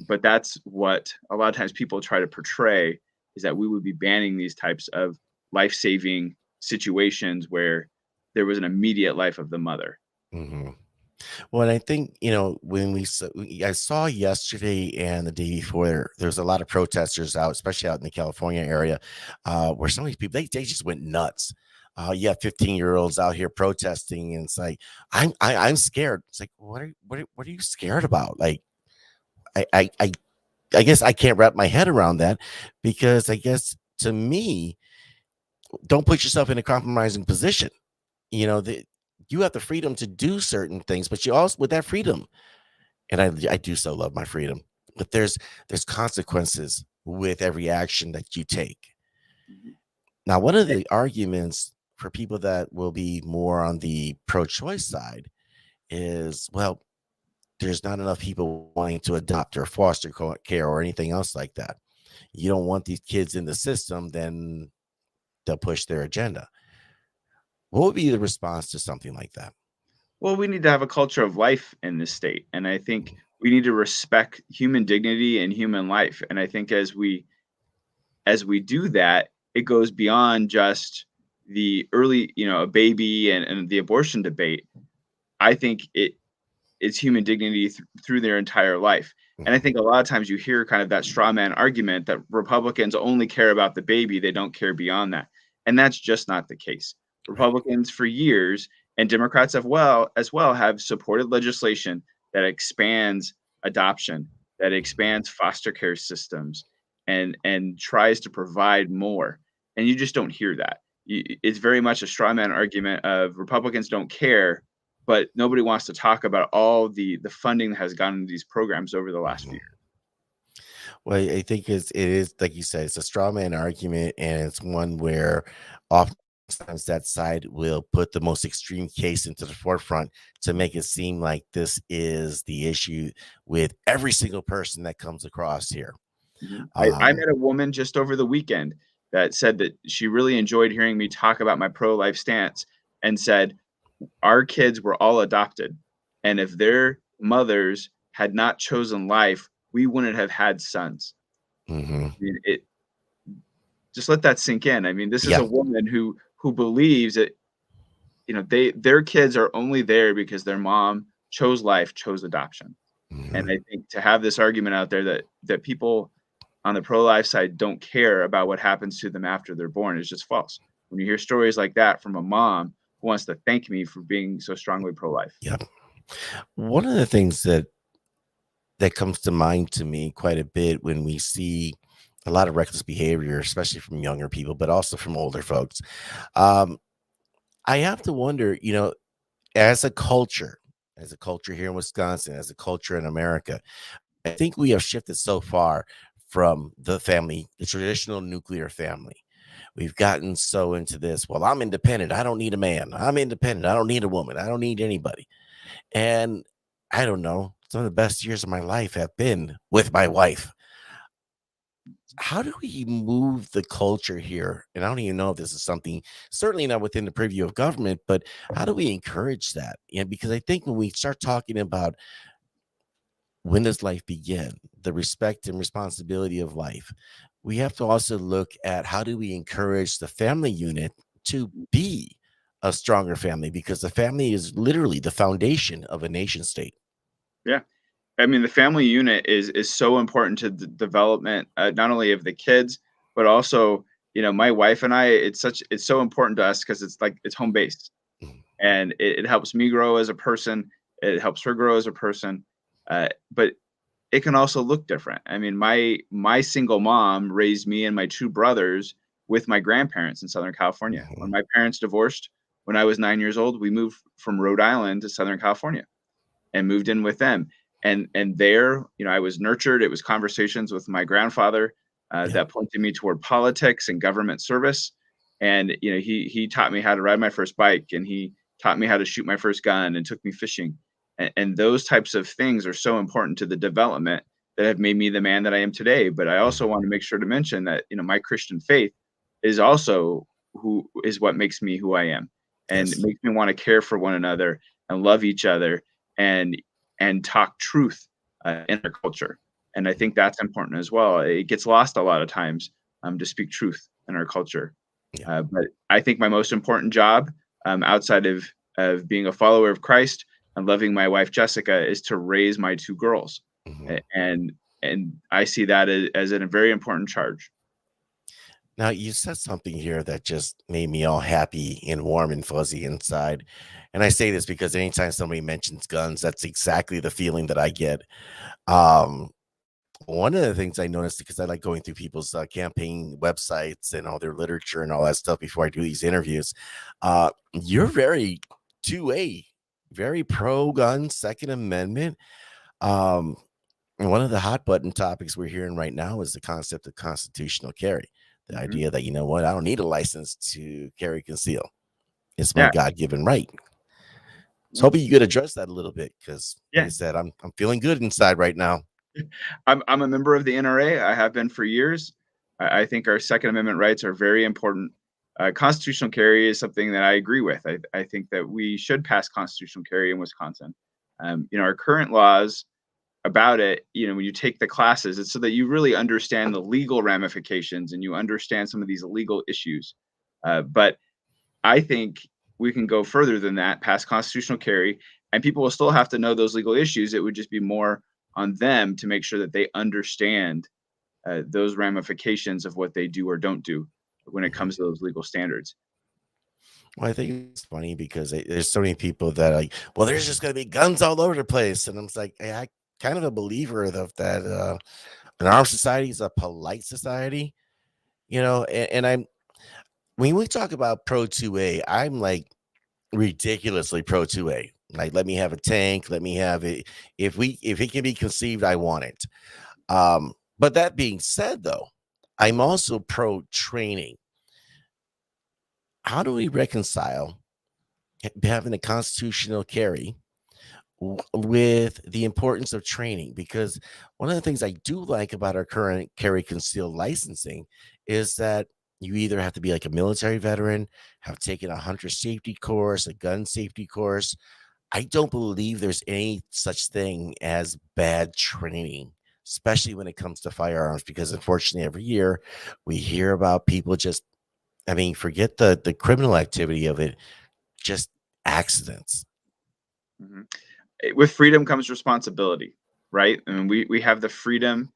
But that's what a lot of times people try to portray, is that we would be banning these types of life-saving situations where there was an immediate life of the mother.
Mhm. Well, and I think, when I saw yesterday and the day before, there's a lot of protesters out, especially out in the California area, where some of these people, they just went nuts. You have 15-year-olds out here protesting, and it's like, I'm scared. It's like, what are you scared about? Like, I, I, I, I guess I can't wrap my head around that because I guess to me, don't put yourself in a compromising position. You have the freedom to do certain things, but you also, with that freedom, and I do so love my freedom, but there's consequences with every action that you take.
Mhm.
Now, one of the arguments for people that will be more on the pro-choice side is, well, there's not enough people wanting to adopt or foster care or anything else like that. You don't want these kids in the system, then they'll push their agenda. What would be the response to something like that?
Well, we need to have a culture of life in this state, and I think we need to respect human dignity and human life. And I think as we do that, it goes beyond just the early, a baby and the abortion debate. I think it's human dignity through their entire life. And I
Mhm.
think a lot of times you hear kind of that straw man argument that Republicans only care about the baby, they don't care beyond that. And that's just not the case.
Right.
Republicans for years and Democrats as well have supported legislation that expands adoption, that expands foster care systems and tries to provide more. And you just don't hear that. It's very much a straw man argument of Republicans don't care, but nobody wants to talk about all the funding that has gone into these programs over the last few
Mhm.
years.
Well, I think it is like you said, it's a straw man argument, and it's one where oftentimes that side will put the most extreme case into the forefront to make it seem like this is the issue with every single person that comes across here.
Mhm. I
Um,
met a woman just over the weekend that said that she really enjoyed hearing me talk about my pro-life stance and said, "Our kids were all adopted, and if their mothers had not chosen life, we wouldn't have had sons."
mhm.
I mean, just let that sink in. I mean, this is
Yeah.
a woman who believes that, their kids are only there because their mom chose life, chose adoption. And
Mhm.
I think to have this argument out there that people on the pro-life side don't care about what happens to them after they're born is just false. When you hear stories like that from a mom who wants to thank me for being so strongly pro-life.
Yeah. One of the things that comes to mind to me quite a bit when we see a lot of reckless behavior, especially from younger people, but also from older folks. Um, I have to wonder, as as a culture here in Wisconsin, as a culture in America, I think we have shifted so far from the family, the traditional nuclear family. We've gotten so into this. Well, I'm independent. I don't need a man. I'm independent. I don't need a woman. I don't need anybody. And I don't know. Some of the best years of my life have been with my wife. How do we move the culture here? And I don't even know if this is something, certainly not within the purview of government, but how do we encourage that? Because I think when we start talking about when does life begin, the respect and responsibility of life, we have to also look at how do we encourage the family unit to be a stronger family because the family is literally the foundation of a nation state.
Yeah. I mean, the family unit is so important to the development, not only of the kids, but also, my wife and I. It's so important to us because it's like it's home base,
Mhm.
and it helps me grow as a person. It helps her grow as a person, but it can also look different. I mean, my single mom raised me and my two brothers with my grandparents in Southern California. When
Mhm.
my parents divorced when I was 9 years old, we moved from Rhode Island to Southern California and moved in with them. And there, I was nurtured. It was conversations with my grandfather
Yeah.
that pointed me toward politics and government service. And he taught me how to ride my first bike, and he taught me how to shoot my first gun, and took me fishing. And those types of things are so important to the development that have made me the man that I am today. But I also
Mhm.
want to make sure to mention that my Christian faith is also who is what makes me who I am, and
Yes.
makes me want to care for one another and love each other and talk truth in our culture. And I think that's important as well. It gets lost a lot of times to speak truth in our culture.
Yeah.
But I think my most important job outside of being a follower of Christ and loving my wife Jessica is to raise my two girls,
Mhm.
And I see that as a very important charge.
Now, you said something here that just made me all happy and warm and fuzzy inside. And I say this because anytime somebody mentions guns, that's exactly the feeling that I get. Um, One of the things I noticed because I like going through people's campaign websites and all their literature and all that stuff before I do these interviews, you're very 2A, very pro gun, Second Amendment. Um, and one of the hot button topics we're hearing right now is the concept of constitutional carry. The
Mhm.
idea that, you know what, I don't need a license to carry conceal. It's my
Yeah.
God-given right. So
Yeah.
hoping you could address that a little bit because, like I
Yeah.
said, I'm feeling good inside right now.
I'm a member of the NRA. I have been for years. I think our Second Amendment rights are very important. Constitutional carry is something that I agree with. I think that we should pass constitutional carry in Wisconsin. Our current laws about it, when you take the classes, it's so that you really understand the legal ramifications and you understand some of these legal issues. But I think we can go further than that, past constitutional carry, and people will still have to know those legal issues. It would just be more on them to make sure that they understand those ramifications of what they do or don't do when it
Mhm.
comes to those legal standards.
Well, I think it's funny because there's so many people that are like, well, there's just going to be guns all over the place. And I'm just like, hey, I kind of a believer of that. An armed society is a polite society, and I'm, when we talk about pro 2A, I'm like ridiculously pro 2A. Like, let me have a tank, let me have it. If it can be conceived, I want it. But that being said, though, I'm also pro training. How do we reconcile having a constitutional carry with the importance of training? Because one of the things I do like about our current carry concealed licensing is that you either have to be like a military veteran, have taken a hunter safety course, a gun safety course. I don't believe there's any such thing as bad training, especially when it comes to firearms, because unfortunately every year we hear about people just, I mean, forget the criminal activity of it, just accidents.
Mhm. With freedom comes responsibility, right? I mean, we have the freedom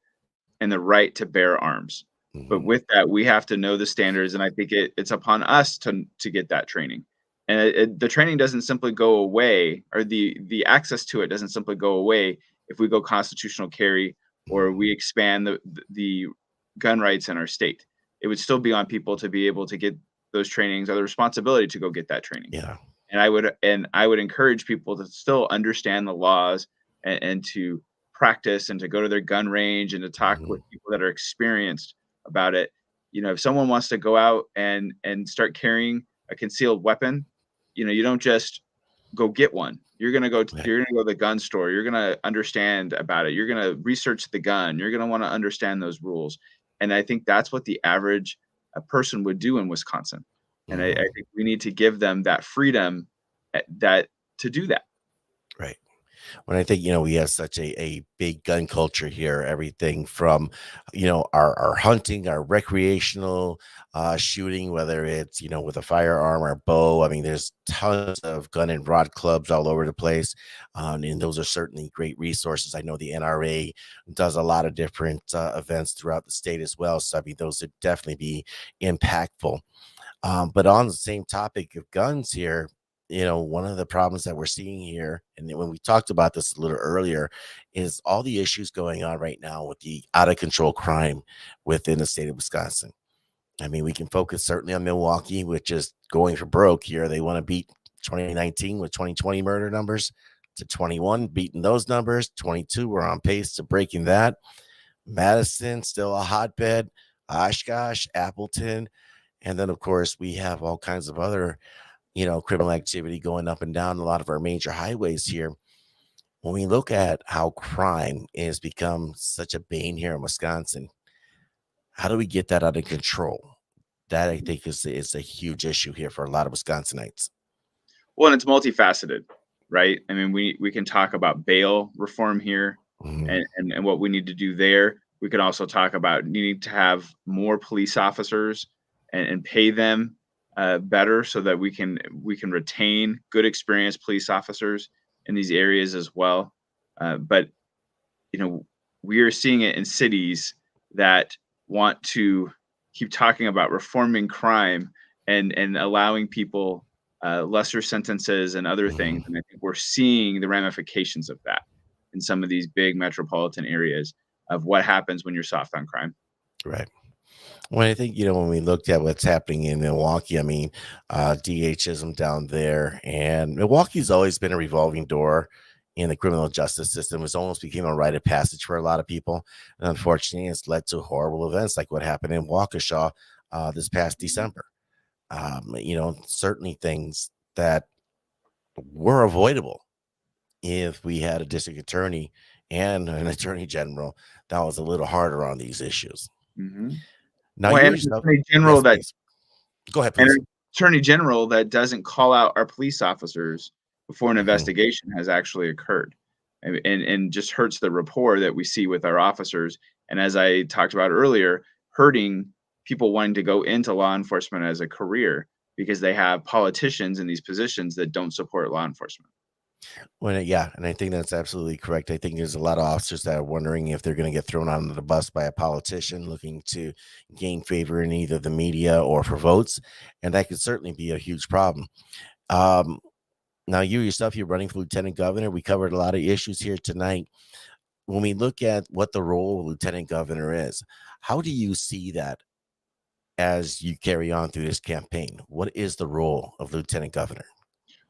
and the right to bear arms. But
Mhm.
with that, we have to know the standards, and I think it's upon us to get that training. And the training doesn't simply go away, or the access to it doesn't simply go away if we go constitutional carry or
Mhm.
we expand the gun rights in our state. It would still be on people to be able to get those trainings or the responsibility to go get that training.
Yeah.
And I would encourage people to still understand the laws and to practice and to go to their gun range and to talk
Mhm.
with people that are experienced about it. If someone wants to go out and start carrying a concealed weapon, you don't just go get one.
Right.
You're gonna go to the gun store. You're gonna understand about it. You're gonna research the gun. You're gonna want to understand those rules. And I think that's what the average person would do in Wisconsin. And I
Mhm.
think we need to give them that freedom that to do that.
Right. When I think, we have such a big gun culture here, everything from, our hunting, our recreational shooting, whether it's, with a firearm or bow. I mean, there's tons of gun and rod clubs all over the place. And those are certainly great resources. I know the NRA does a lot of different events throughout the state as well. So, I mean, those would definitely be impactful. But on the same topic of guns here, one of the problems that we're seeing here, and then when we talked about this a little earlier, is all the issues going on right now with the out of control crime within the state of Wisconsin. I mean, we can focus certainly on Milwaukee, which is going for broke here. They want to beat 2019 with 2020 murder numbers to 21, beating those numbers. 22, we're on pace to breaking that. Madison, still a hotbed. Oshkosh, Appleton, and then, of course, we have all kinds of other, criminal activity going up and down a lot of our major highways here. When we look at how crime has become such a bane here in Wisconsin, how do we get that under control? That I think is a huge issue here for a lot of Wisconsinites.
Well, and it's multifaceted, right? I mean, we can talk about bail reform here
Mhm.
and what we need to do there. We can also talk about needing to have more police officers and pay them better so that we can retain good experienced police officers in these areas as well. But you know, we are seeing it in cities that want to keep talking about reforming crime and allowing people lesser sentences and other things.
Mhm.
And I think we're seeing the ramifications of that in some of these big metropolitan areas of what happens when you're soft on crime.
Right. Well, I think, when we looked at what's happening in Milwaukee, I mean, DHism down there, and Milwaukee's always been a revolving door in the criminal justice system. It's almost became a rite of passage for a lot of people. And unfortunately, it's led to horrible events like what happened in Waukesha this past
Mhm.
December. Certainly things that were avoidable if we had a district attorney and an attorney general that was a little harder on these issues.
Hmm.
Now,
Well,
you
and an
yourself,
attorney general
yes,
that
please go ahead,
and
please.
an attorney general that doesn't call out our police officers before an
Mhm.
investigation has actually occurred, and just hurts the rapport that we see with our officers. And as I talked about earlier, hurting people wanting to go into law enforcement as a career because they have politicians in these positions that don't support law enforcement.
Yeah, and I think that's absolutely correct. I think there's a lot of officers that are wondering if they're going to get thrown under the bus by a politician looking to gain favor in either the media or for votes, and that could certainly be a huge problem. Um, Now, you yourself, you're running for lieutenant governor. We covered a lot of issues here tonight. When we look at what the role of lieutenant governor is, how do you see that as you carry on through this campaign? What is the role of lieutenant governor?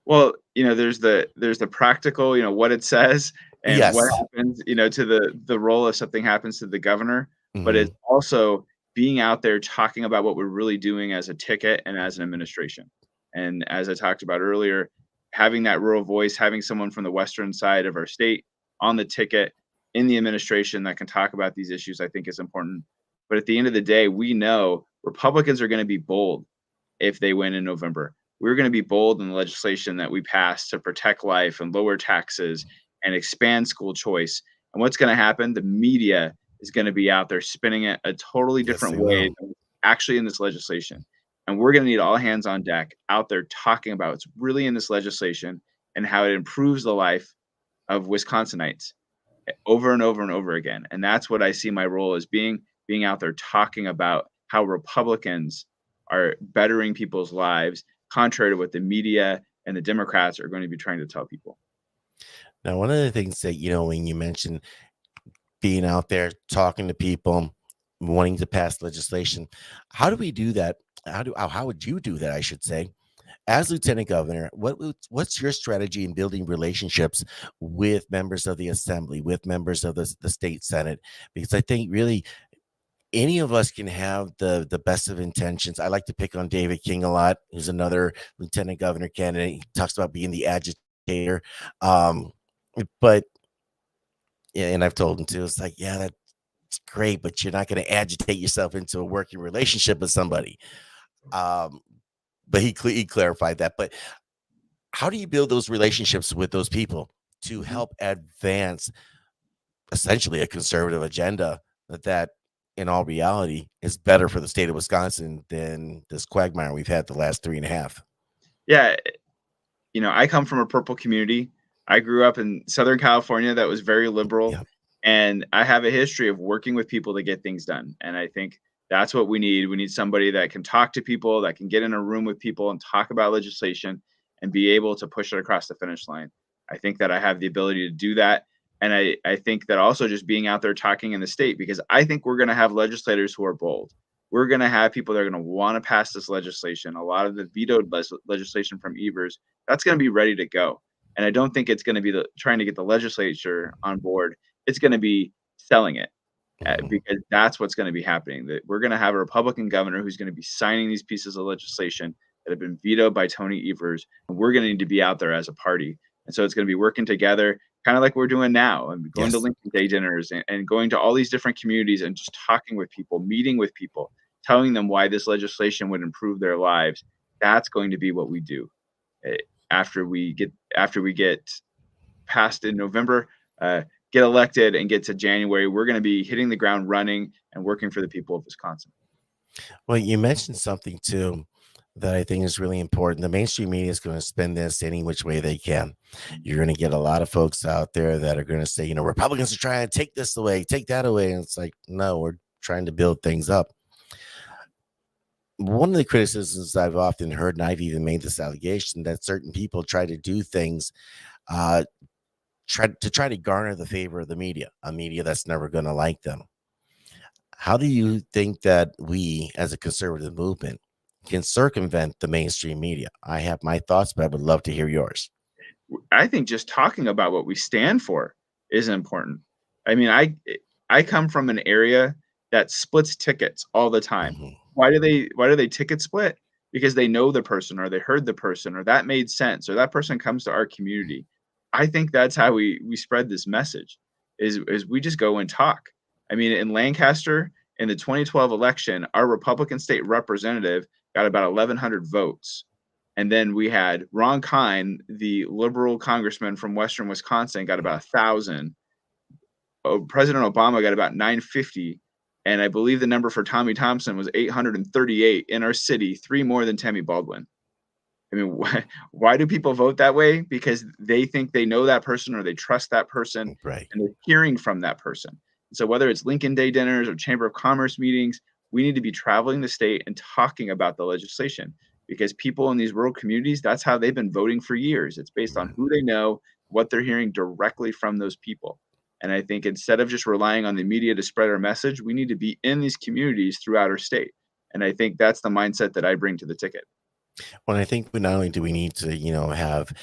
Well, there's the practical, what it says and what
Yes.
happens, to the role if something happens to the governor, but
Hmm.
it's also being out there talking about what we're really doing as a ticket and as an administration. And as I talked about earlier, having that rural voice, having someone from the western side of our state on the ticket in the administration that can talk about these issues, I think is important. But at the end of the day, we know Republicans are going to be bold if they win in November. We're going to be bold in the legislation that we pass to protect life and lower taxes and expand school choice. And what's going to happen? The media is going to be out there spinning it a totally
Yes,
different
they
way
will.
than what's actually in this legislation. And we're going to need all hands on deck out there talking about what's really in this legislation and how it improves the life of Wisconsinites over and over and over again. And that's what I see my role as being out there talking about how Republicans are bettering people's lives, contrary to what the media and the Democrats are going to be trying to tell people.
Now, one of the things that, when you mentioned being out there talking to people, wanting to pass legislation, how do we do that? How would you do that? I should say, as lieutenant governor, what's your strategy in building relationships with members of the assembly, with members of the state senate? Because I think really any of us can have the best of intentions. I like to pick on David King a lot, who's another lieutenant governor candidate. He talks about being the agitator. Um, but yeah, and I've told him too, it's like, yeah, that's great, but you're not going to agitate yourself into a working relationship with somebody. Um, but he clarified that. But how do you build those relationships with those people to
Mhm.
help advance essentially a conservative agenda that in all reality is better for the state of Wisconsin than this quagmire we've had the last three and a half?
Yeah, I come from a purple community. I grew up in Southern California that was very liberal,
Yeah.
and I have a history of working with people to get things done. And I think that's what we need. We need somebody that can talk to people, that can get in a room with people and talk about legislation and be able to push it across the finish line. I think that I have the ability to do that. And I think that also just being out there talking in the state, because I think we're going to have legislators who are bold. We're going to have people that are going to want to pass this legislation. A lot of the vetoed legislation from Evers, that's going to be ready to go. And I don't think it's going to be trying to get the legislature on board. It's going to be selling it,
Mhm.
because that's what's going to be happening. That we're going to have a Republican governor who's going to be signing these pieces of legislation that have been vetoed by Tony Evers, and we're going to need to be out there as a party. And so it's going to be working together, kind of like we're doing now, and going to
Yes.
Lincoln Day dinners and going to all these different communities and just talking with people, meeting with people, telling them why this legislation would improve their lives. That's going to be what we do eh, after we get passed in November, uh, get elected, and get to January. We're going to be hitting the ground running and working for the people of Wisconsin.
Well, you mentioned something too that I think is really important. The mainstream media is going to spin this any which way they can. You're going to get a lot of folks out there that are going to say, Republicans are trying to take this away, take that away. And it's like, no, we're trying to build things up. One of the criticisms I've often heard, and I've even made this allegation, that certain people try to do things uh, try to garner the favor of the media, a media that's never going to like them. How do you think that we, as a conservative movement, can circumvent the mainstream media? I have my thoughts, but I would love to hear yours.
I think just talking about what we stand for is important. I mean, I come from an area that splits tickets all the time.
Mhm.
Why do they ticket split? because they know the person or they heard the person or that made sense or that person comes to our community. I think that's how we spread this message is we just go and talk. I mean, in Lancaster in the 2012 election, our Republican state representative got about 1,100 votes. And then we had Ron Kine, the liberal congressman from Western Wisconsin, got about 1,000. President Obama got about 950. And I believe the number for Tommy Thompson was 838 in our city, three more than Tammy Baldwin. I mean, why do people vote that way? Because they think they know that person or they trust that person
Right.
and they're hearing from that person. So whether it's Lincoln Day dinners or Chamber of Commerce meetings, we need to be traveling the state and talking about the legislation because people in these rural communities, that's how they've been voting for years. It's based on who they know, what they're hearing directly from those people. And I think instead of just relying on the media to spread our message, we need to be in these communities throughout our state. And I think that's the mindset that I bring to the ticket.
Well, I think not only do we need to, have,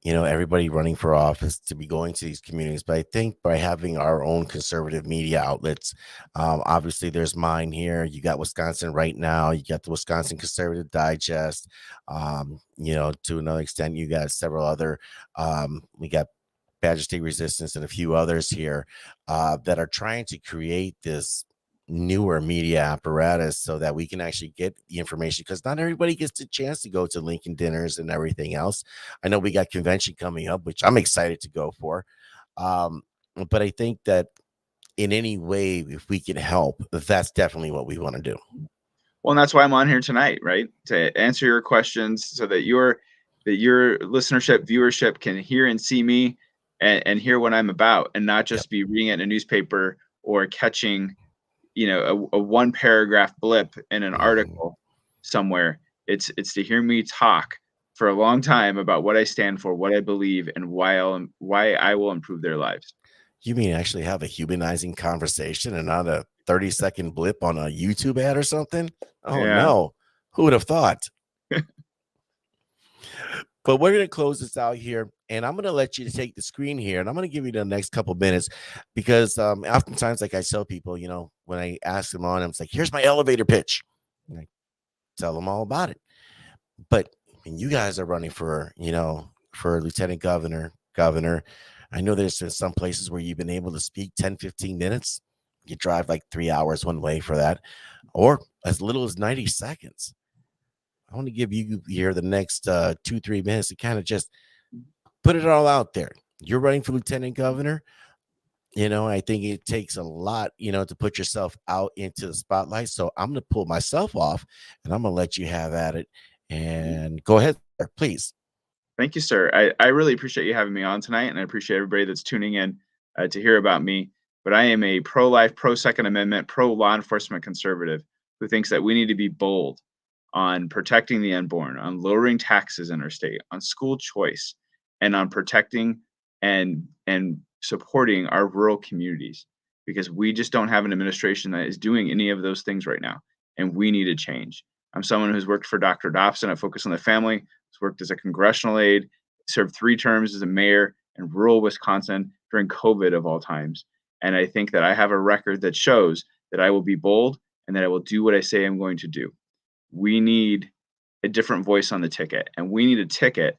everybody running for office to be going to these communities, but I think by having our own conservative media outlets, obviously there's mine here. You got Wisconsin Right Now. You got the Wisconsin Conservative Digest. To another extent, you got several other. We got Badger State Resistance and a few others here that are trying to create this newer media apparatus so that we can actually get the information because not everybody gets the chance to go to Lincoln dinners and everything else. I know we got convention coming up, which I'm excited to go for. Um, but I think that in any way, if we can help, that's definitely what we want to do.
Well, and that's why I'm on here tonight, right? To answer your questions so that your listenership, viewership can hear and see me and hear what I'm about and not
Yep.
just be reading it in a newspaper or catching, a one paragraph blip in an
Mhm.
article somewhere. It's to hear me talk for a long time about what I stand for, what I believe, and why I will improve their lives.
You mean actually have a humanizing conversation and not a 30-second blip on a YouTube ad or something? Oh,
Yeah.
no. Who would have thought? But we're going to close this out here, and I'm going to let you take the screen here, and I'm going to give you the next couple minutes because oftentimes, like I tell people, when I ask them on, I'm like, here's my elevator pitch. And I tell them all about it. But when you guys are running for lieutenant governor, I know there's been some places where you've been able to speak 10, 15 minutes. You drive like 3 hours one way for that, or as little as 90 seconds. I want to give you here the next 2, 3 minutes to kind of just put it all out there. You're running for lieutenant governor. I think it takes a lot, to put yourself out into the spotlight. So I'm going to pull myself off and I'm going to let you have at it. And go ahead, sir, please.
Thank you, sir. I really appreciate you having me on tonight, and I appreciate everybody that's tuning in to hear about me. But I am a pro life, pro Second Amendment, pro law enforcement conservative who thinks that we need to be bold on protecting the unborn, on lowering taxes in our state, on school choice, and on protecting and supporting our rural communities because we just don't have an administration that is doing any of those things right now, and we need a change. I'm someone who's worked for Dr. Dobson at Focus on the Family, who's worked as a congressional aide, served 3 terms as a mayor in rural Wisconsin during COVID of all times. And I think that I have a record that shows that I will be bold and that I will do what I say I'm going to do. We need a different voice on the ticket, and we need a ticket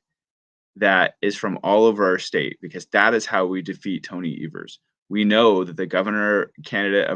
that is from all over our state because that is how we defeat Tony Evers. We know that the governor candidate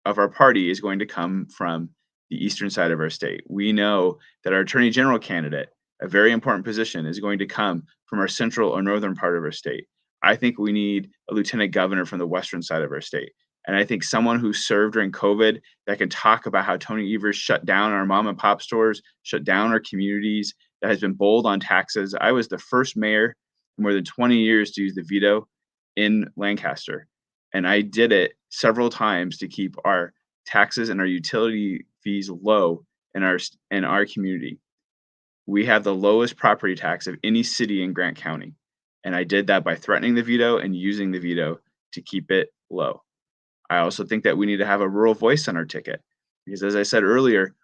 of our party is going to come from the eastern side of our state. We know that our attorney general candidate, a very important position, is going to come from our central or northern part of our state. I think we need a lieutenant governor from the western side of our state. And I think someone who served during COVID that can talk about how Tony Evers shut down our mom and pop stores, shut down our communities, that has been bold on taxes. I was the first mayor in more than 20 years to use the veto in Lancaster. And I did it several times to keep our taxes and our utility fees low in our community. We have the lowest property tax of any city in Grant County. And I did that by threatening the veto and using the veto to keep it low. I also think that we need to have a rural voice on our ticket because, as I said earlier,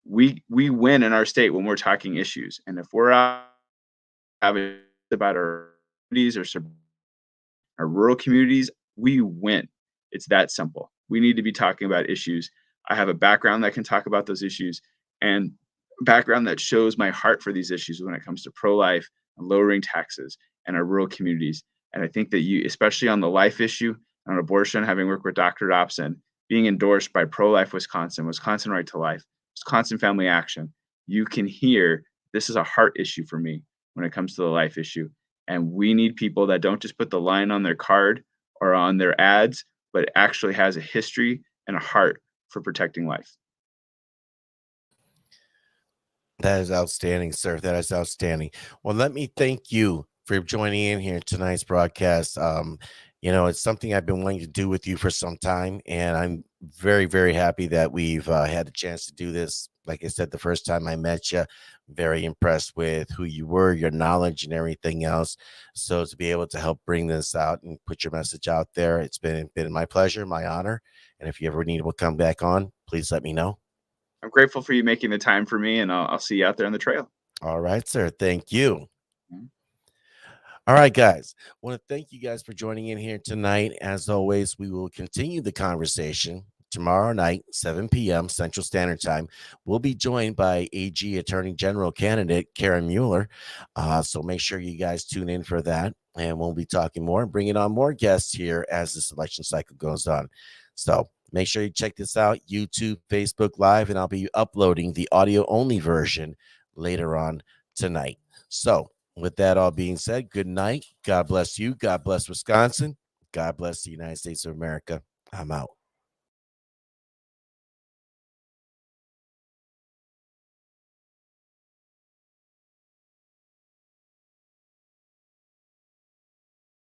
we win in our state when we're talking issues, and if we're out having about our communities or our rural communities, we win. It's that simple. We need to be talking about issues. I have a background that can talk about those issues, and background that shows my heart for these issues when it comes to pro-life and lowering taxes and our rural communities. And I think that you, especially on the life issue, on abortion, having worked with Dr. Dobson, being endorsed by Pro-Life Wisconsin, Wisconsin Right to Life, Wisconsin Family Action, you can hear this is a heart issue for me when it comes to the life issue. And we need people that don't just put the line on their card or on their ads, but actually has a history and a heart for protecting life.
That is outstanding, sir. That is outstanding. Well, let me thank you for joining in here in tonight's broadcast. It's something I've been wanting to do with you for some time, and I'm very, very happy that we've had the chance to do this. Like I said, the first time I met you, very impressed with who you were, your knowledge, and everything else. So to be able to help bring this out and put your message out there, it's been my pleasure, my honor. And if you ever need to come back on, please let me know.
I'm grateful for you making the time for me, and I'll see you out there on the trail.
All right, sir. Thank you.
Mhm.
All right, guys. I want to thank you guys for joining in here tonight. As always, we will continue the conversation tomorrow night, 7 p.m. Central Standard Time. We'll be joined by AG Attorney General candidate Karen Mueller. So make sure you guys tune in for that. And we'll be talking more and bringing on more guests here as this election cycle goes on. So make sure you check this out, YouTube, Facebook Live, and I'll be uploading the audio only version later on tonight. So with that all being said, good night. God bless you. God bless Wisconsin. God bless the United States of America. I'm out.